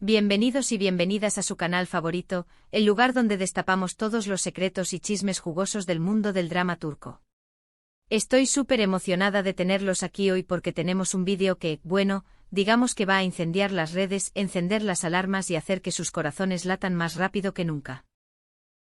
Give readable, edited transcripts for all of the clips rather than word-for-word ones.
Bienvenidos y bienvenidas a su canal favorito, el lugar donde destapamos todos los secretos y chismes jugosos del mundo del drama turco. Estoy súper emocionada de tenerlos aquí hoy porque tenemos un vídeo que, bueno, digamos que va a incendiar las redes, encender las alarmas y hacer que sus corazones latan más rápido que nunca.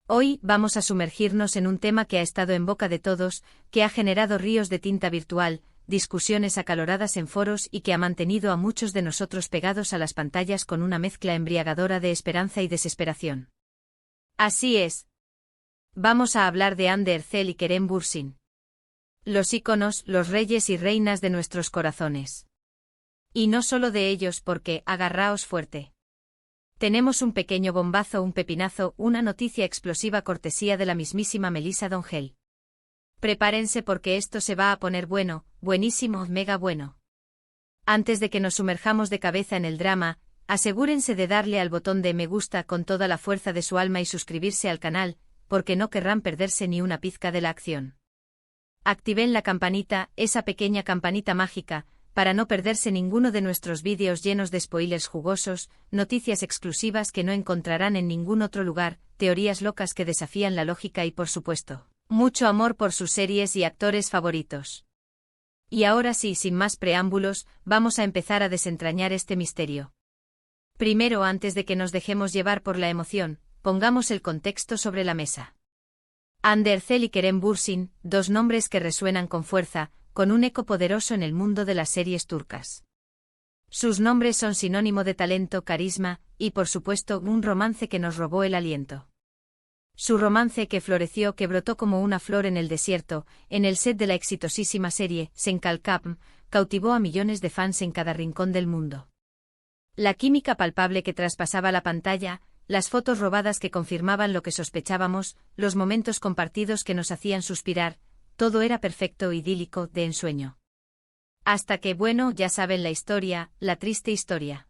Hoy vamos a sumergirnos en un tema que ha estado en boca de todos, que ha generado ríos de tinta virtual, discusiones acaloradas en foros y que ha mantenido a muchos de nosotros pegados a las pantallas con una mezcla embriagadora de esperanza y desesperación. Así es. Vamos a hablar de Hande Erçel y Kerem Bürsin. Los íconos, los reyes y reinas de nuestros corazones. Y no solo de ellos porque, agarraos fuerte. Tenemos un pequeño bombazo, un pepinazo, una noticia explosiva cortesía de la mismísima Melissa D'Angel. Prepárense porque esto se va a poner bueno, buenísimo, mega bueno. Antes de que nos sumerjamos de cabeza en el drama, asegúrense de darle al botón de me gusta con toda la fuerza de su alma y suscribirse al canal, porque no querrán perderse ni una pizca de la acción. Activen la campanita, esa pequeña campanita mágica, para no perderse ninguno de nuestros vídeos llenos de spoilers jugosos, noticias exclusivas que no encontrarán en ningún otro lugar, teorías locas que desafían la lógica y por supuesto, mucho amor por sus series y actores favoritos. Y ahora sí, sin más preámbulos, vamos a empezar a desentrañar este misterio. Primero, antes de que nos dejemos llevar por la emoción, pongamos el contexto sobre la mesa. Hande Erçel y Kerem Bürsin, dos nombres que resuenan con fuerza, con un eco poderoso en el mundo de las series turcas. Sus nombres son sinónimo de talento, carisma, y por supuesto, un romance que nos robó el aliento. Su romance que floreció, que brotó como una flor en el desierto, en el set de la exitosísima serie Senkalkapm, cautivó a millones de fans en cada rincón del mundo. La química palpable que traspasaba la pantalla, las fotos robadas que confirmaban lo que sospechábamos, los momentos compartidos que nos hacían suspirar, todo era perfecto, idílico, de ensueño. Hasta que, bueno, ya saben la historia, la triste historia.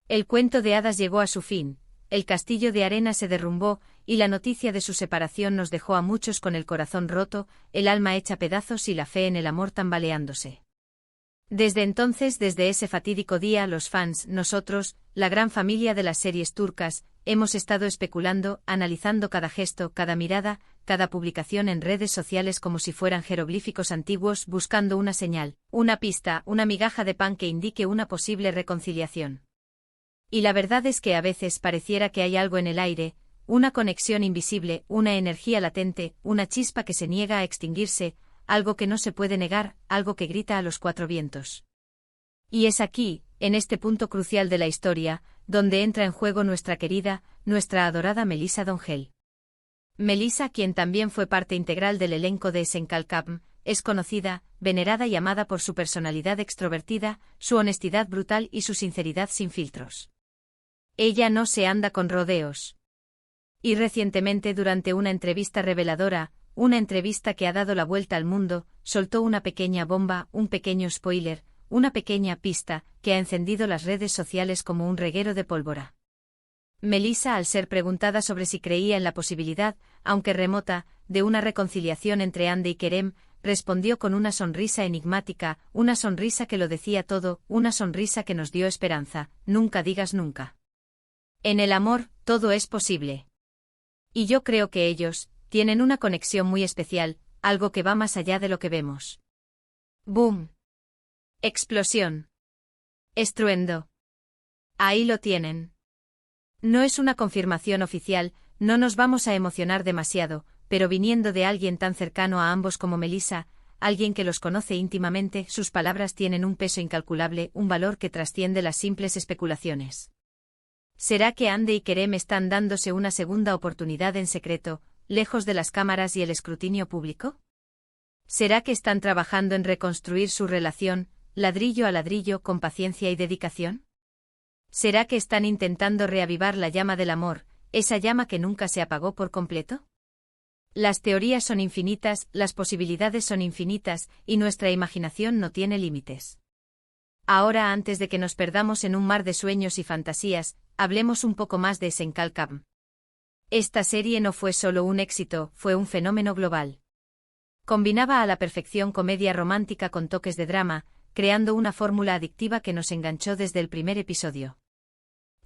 El cuento de hadas llegó a su fin, el castillo de arena se derrumbó, y la noticia de su separación nos dejó a muchos con el corazón roto, el alma hecha pedazos y la fe en el amor tambaleándose. Desde entonces, desde ese fatídico día, los fans, nosotros, la gran familia de las series turcas, hemos estado especulando, analizando cada gesto, cada mirada, cada publicación en redes sociales como si fueran jeroglíficos antiguos, buscando una señal, una pista, una migaja de pan que indique una posible reconciliación. Y la verdad es que a veces pareciera que hay algo en el aire, una conexión invisible, una energía latente, una chispa que se niega a extinguirse, algo que no se puede negar, algo que grita a los cuatro vientos. Y es aquí, en este punto crucial de la historia, donde entra en juego nuestra querida, nuestra adorada Melissa D'Angel. Melissa, quien también fue parte integral del elenco de Senkalkapm, es conocida, venerada y amada por su personalidad extrovertida, su honestidad brutal y su sinceridad sin filtros. Ella no se anda con rodeos. Y recientemente, durante una entrevista reveladora, una entrevista que ha dado la vuelta al mundo, soltó una pequeña bomba, un pequeño spoiler, una pequeña pista, que ha encendido las redes sociales como un reguero de pólvora. Melissa, al ser preguntada sobre si creía en la posibilidad, aunque remota, de una reconciliación entre Hande y Kerem, respondió con una sonrisa enigmática, una sonrisa que lo decía todo, una sonrisa que nos dio esperanza, nunca digas nunca. En el amor, todo es posible. Y yo creo que ellos tienen una conexión muy especial, algo que va más allá de lo que vemos. ¡Boom! Explosión. Estruendo. Ahí lo tienen. No es una confirmación oficial, no nos vamos a emocionar demasiado, pero viniendo de alguien tan cercano a ambos como Melissa, alguien que los conoce íntimamente, sus palabras tienen un peso incalculable, un valor que trasciende las simples especulaciones. ¿Será que Hande y Kerem están dándose una segunda oportunidad en secreto, lejos de las cámaras y el escrutinio público? ¿Será que están trabajando en reconstruir su relación, ladrillo a ladrillo, con paciencia y dedicación? ¿Será que están intentando reavivar la llama del amor, esa llama que nunca se apagó por completo? Las teorías son infinitas, las posibilidades son infinitas, y nuestra imaginación no tiene límites. Ahora, antes de que nos perdamos en un mar de sueños y fantasías, hablemos un poco más de Senkalkapm. Esta serie no fue solo un éxito, fue un fenómeno global. Combinaba a la perfección comedia romántica con toques de drama, creando una fórmula adictiva que nos enganchó desde el primer episodio.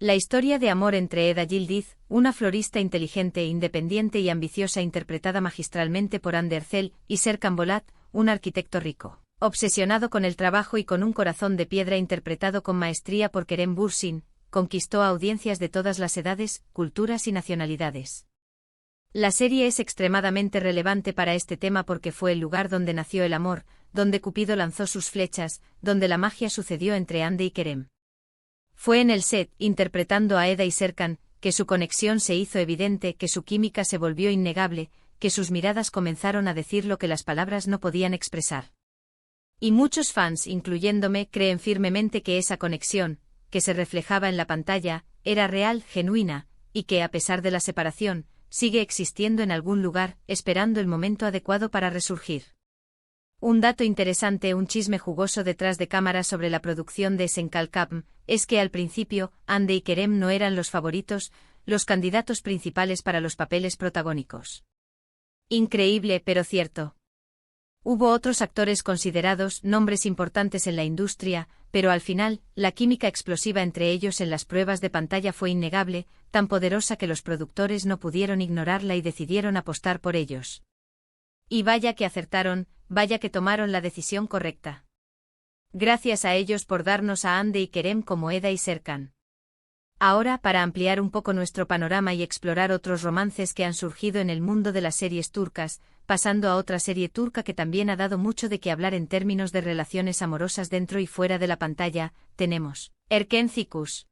La historia de amor entre Eda Yildiz, una florista inteligente, independiente y ambiciosa interpretada magistralmente por Hande Erçel, y Serkan Bolat, un arquitecto rico, obsesionado con el trabajo y con un corazón de piedra interpretado con maestría por Kerem Bürsin, conquistó a audiencias de todas las edades, culturas y nacionalidades. La serie es extremadamente relevante para este tema porque fue el lugar donde nació el amor, donde Cupido lanzó sus flechas, donde la magia sucedió entre Hande y Kerem. Fue en el set, interpretando a Eda y Serkan, que su conexión se hizo evidente, que su química se volvió innegable, que sus miradas comenzaron a decir lo que las palabras no podían expresar. Y muchos fans, incluyéndome, creen firmemente que esa conexión, que se reflejaba en la pantalla, era real, genuina, y que, a pesar de la separación, sigue existiendo en algún lugar, esperando el momento adecuado para resurgir. Un dato interesante, un chisme jugoso detrás de cámaras sobre la producción de Senkalkapm, es que al principio, Hande y Kerem no eran los favoritos, los candidatos principales para los papeles protagónicos. Increíble pero cierto. Hubo otros actores considerados, nombres importantes en la industria, pero al final, la química explosiva entre ellos en las pruebas de pantalla fue innegable, tan poderosa que los productores no pudieron ignorarla y decidieron apostar por ellos. Y vaya que acertaron, vaya que tomaron la decisión correcta. Gracias a ellos por darnos a Hande y Kerem como Eda y Serkan. Ahora, para ampliar un poco nuestro panorama y explorar otros romances que han surgido en el mundo de las series turcas, pasando a otra serie turca que también ha dado mucho de qué hablar en términos de relaciones amorosas dentro y fuera de la pantalla, tenemos Erkenci Kuş.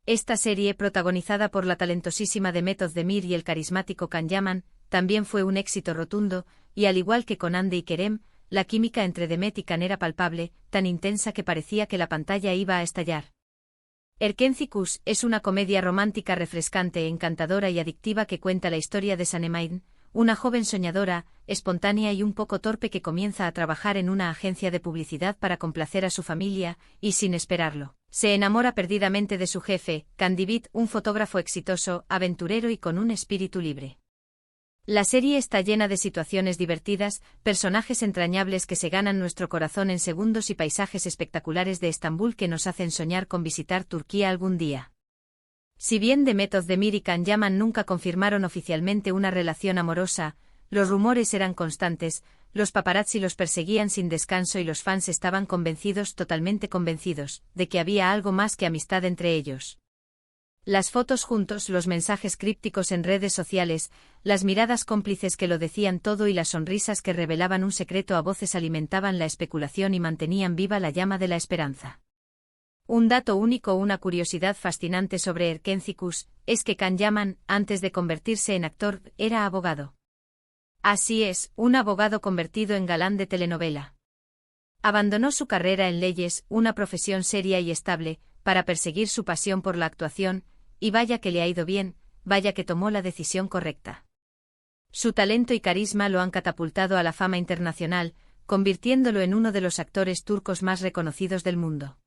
Esta serie, protagonizada por la talentosísima Demet Özdemir y el carismático Can Yaman, también fue un éxito rotundo, y al igual que con Hande y Kerem, la química entre Demet y Can era palpable, tan intensa que parecía que la pantalla iba a estallar. Erkenci Kuş es una comedia romántica refrescante, encantadora y adictiva que cuenta la historia de Sanem, una joven soñadora, espontánea y un poco torpe que comienza a trabajar en una agencia de publicidad para complacer a su familia, y sin esperarlo, se enamora perdidamente de su jefe, Can Divit, un fotógrafo exitoso, aventurero y con un espíritu libre. La serie está llena de situaciones divertidas, personajes entrañables que se ganan nuestro corazón en segundos y paisajes espectaculares de Estambul que nos hacen soñar con visitar Turquía algún día. Si bien Demet Özdemir y Can Yaman nunca confirmaron oficialmente una relación amorosa, los rumores eran constantes, los paparazzi los perseguían sin descanso y los fans estaban convencidos, totalmente convencidos, de que había algo más que amistad entre ellos. Las fotos juntos, los mensajes crípticos en redes sociales, las miradas cómplices que lo decían todo y las sonrisas que revelaban un secreto a voces alimentaban la especulación y mantenían viva la llama de la esperanza. Un dato único, una curiosidad fascinante sobre Erkenci Kuş, es que Can Yaman, antes de convertirse en actor, era abogado. Así es, un abogado convertido en galán de telenovela. Abandonó su carrera en leyes, una profesión seria y estable, para perseguir su pasión por la actuación, y vaya que le ha ido bien, vaya que tomó la decisión correcta. Su talento y carisma lo han catapultado a la fama internacional, convirtiéndolo en uno de los actores turcos más reconocidos del mundo.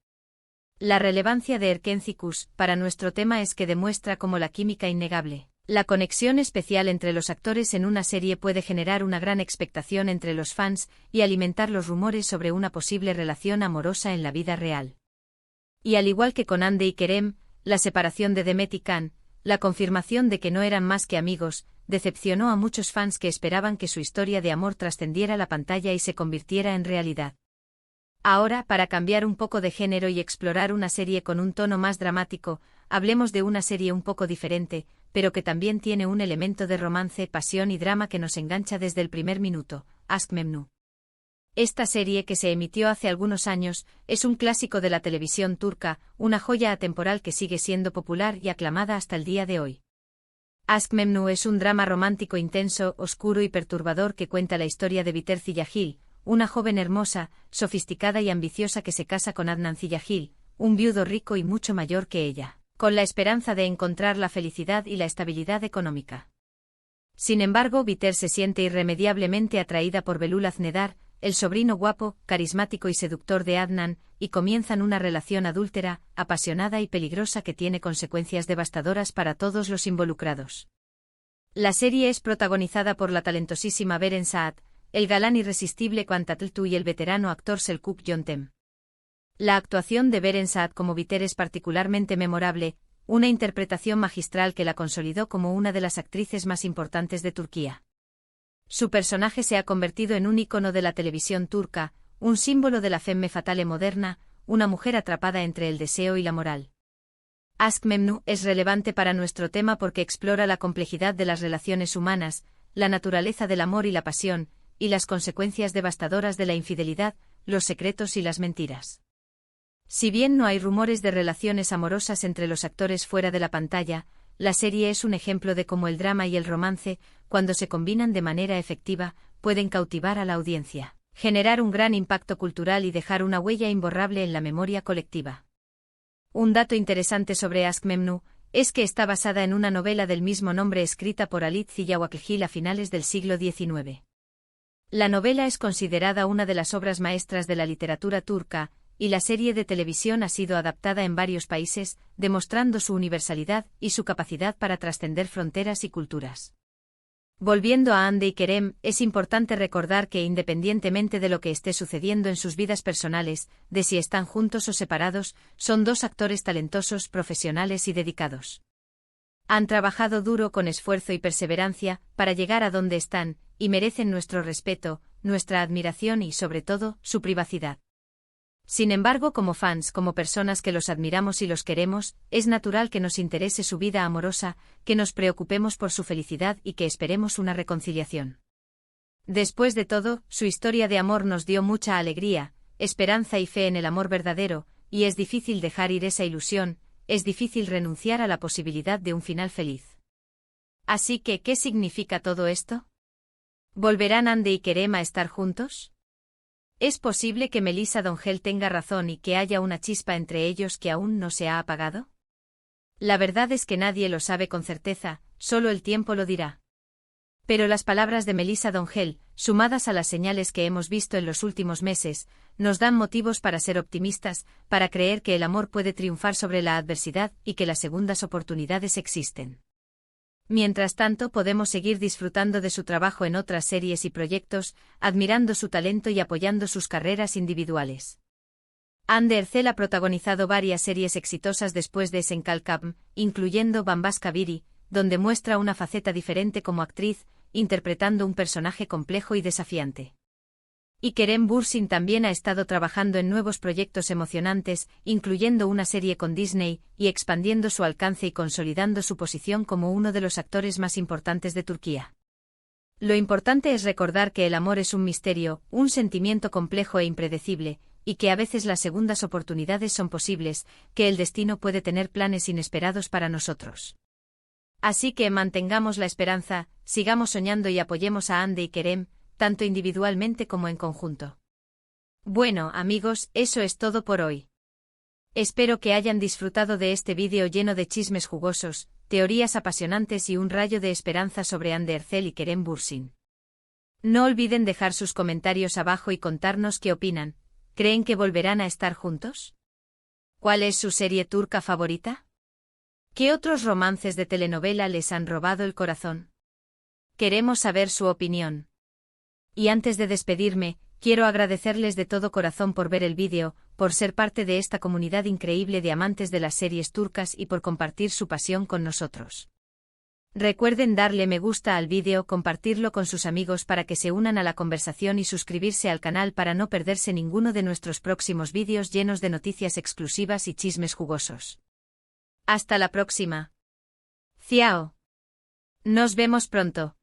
La relevancia de Erkenci Kuş para nuestro tema es que demuestra cómo la química innegable, la conexión especial entre los actores en una serie puede generar una gran expectación entre los fans y alimentar los rumores sobre una posible relación amorosa en la vida real. Y al igual que con Hande y Kerem, la separación de Demet y Can, la confirmación de que no eran más que amigos, decepcionó a muchos fans que esperaban que su historia de amor trascendiera la pantalla y se convirtiera en realidad. Ahora, para cambiar un poco de género y explorar una serie con un tono más dramático, hablemos de una serie un poco diferente, pero que también tiene un elemento de romance, pasión y drama que nos engancha desde el primer minuto, Aşk Memnu. Esta serie, que se emitió hace algunos años, es un clásico de la televisión turca, una joya atemporal que sigue siendo popular y aclamada hasta el día de hoy. Aşk Memnu es un drama romántico intenso, oscuro y perturbador que cuenta la historia de Biter Ziyagil, una joven hermosa, sofisticada y ambiciosa que se casa con Adnan Ziyagil, un viudo rico y mucho mayor que ella, con la esperanza de encontrar la felicidad y la estabilidad económica. Sin embargo, Biter se siente irremediablemente atraída por Belul Aznedar, el sobrino guapo, carismático y seductor de Adnan, y comienzan una relación adúltera, apasionada y peligrosa que tiene consecuencias devastadoras para todos los involucrados. La serie es protagonizada por la talentosísima Beren Saat, el galán irresistible Can Tatltu y el veterano actor Selçuk Yöntem. La actuación de Beren Saat como Biter es particularmente memorable, una interpretación magistral que la consolidó como una de las actrices más importantes de Turquía. Su personaje se ha convertido en un ícono de la televisión turca, un símbolo de la femme fatale moderna, una mujer atrapada entre el deseo y la moral. Aşk Memnu es relevante para nuestro tema porque explora la complejidad de las relaciones humanas, la naturaleza del amor y la pasión, y las consecuencias devastadoras de la infidelidad, los secretos y las mentiras. Si bien no hay rumores de relaciones amorosas entre los actores fuera de la pantalla, la serie es un ejemplo de cómo el drama y el romance, cuando se combinan de manera efectiva, pueden cautivar a la audiencia, generar un gran impacto cultural y dejar una huella imborrable en la memoria colectiva. Un dato interesante sobre Aşk Memnu es que está basada en una novela del mismo nombre escrita por Halit Ziyawaklgil a finales del siglo XIX. La novela es considerada una de las obras maestras de la literatura turca, y la serie de televisión ha sido adaptada en varios países, demostrando su universalidad y su capacidad para trascender fronteras y culturas. Volviendo a Hande y Kerem, es importante recordar que independientemente de lo que esté sucediendo en sus vidas personales, de si están juntos o separados, son dos actores talentosos, profesionales y dedicados. Han trabajado duro con esfuerzo y perseverancia para llegar a donde están, y merecen nuestro respeto, nuestra admiración y, sobre todo, su privacidad. Sin embargo, como fans, como personas que los admiramos y los queremos, es natural que nos interese su vida amorosa, que nos preocupemos por su felicidad y que esperemos una reconciliación. Después de todo, su historia de amor nos dio mucha alegría, esperanza y fe en el amor verdadero, y es difícil dejar ir esa ilusión, es difícil renunciar a la posibilidad de un final feliz. Así que, ¿qué significa todo esto? ¿Volverán Hande y Kerem a estar juntos? ¿Es posible que Melissa Dongel tenga razón y que haya una chispa entre ellos que aún no se ha apagado? La verdad es que nadie lo sabe con certeza, solo el tiempo lo dirá. Pero las palabras de Melissa Dongel, sumadas a las señales que hemos visto en los últimos meses, nos dan motivos para ser optimistas, para creer que el amor puede triunfar sobre la adversidad y que las segundas oportunidades existen. Mientras tanto, podemos seguir disfrutando de su trabajo en otras series y proyectos, admirando su talento y apoyando sus carreras individuales. Hande Erçel ha protagonizado varias series exitosas después de Senkalkam, incluyendo Bambaşka Biri, donde muestra una faceta diferente como actriz, interpretando un personaje complejo y desafiante. Y Kerem Bürsin también ha estado trabajando en nuevos proyectos emocionantes, incluyendo una serie con Disney, y expandiendo su alcance y consolidando su posición como uno de los actores más importantes de Turquía. Lo importante es recordar que el amor es un misterio, un sentimiento complejo e impredecible, y que a veces las segundas oportunidades son posibles, que el destino puede tener planes inesperados para nosotros. Así que mantengamos la esperanza, sigamos soñando y apoyemos a Hande y Kerem, tanto individualmente como en conjunto. Bueno, amigos, eso es todo por hoy. Espero que hayan disfrutado de este vídeo lleno de chismes jugosos, teorías apasionantes y un rayo de esperanza sobre Hande Erçel y Kerem Bürsin. No olviden dejar sus comentarios abajo y contarnos qué opinan. ¿Creen que volverán a estar juntos? ¿Cuál es su serie turca favorita? ¿Qué otros romances de telenovela les han robado el corazón? Queremos saber su opinión. Y antes de despedirme, quiero agradecerles de todo corazón por ver el vídeo, por ser parte de esta comunidad increíble de amantes de las series turcas y por compartir su pasión con nosotros. Recuerden darle me gusta al vídeo, compartirlo con sus amigos para que se unan a la conversación y suscribirse al canal para no perderse ninguno de nuestros próximos vídeos llenos de noticias exclusivas y chismes jugosos. Hasta la próxima. Ciao. Nos vemos pronto.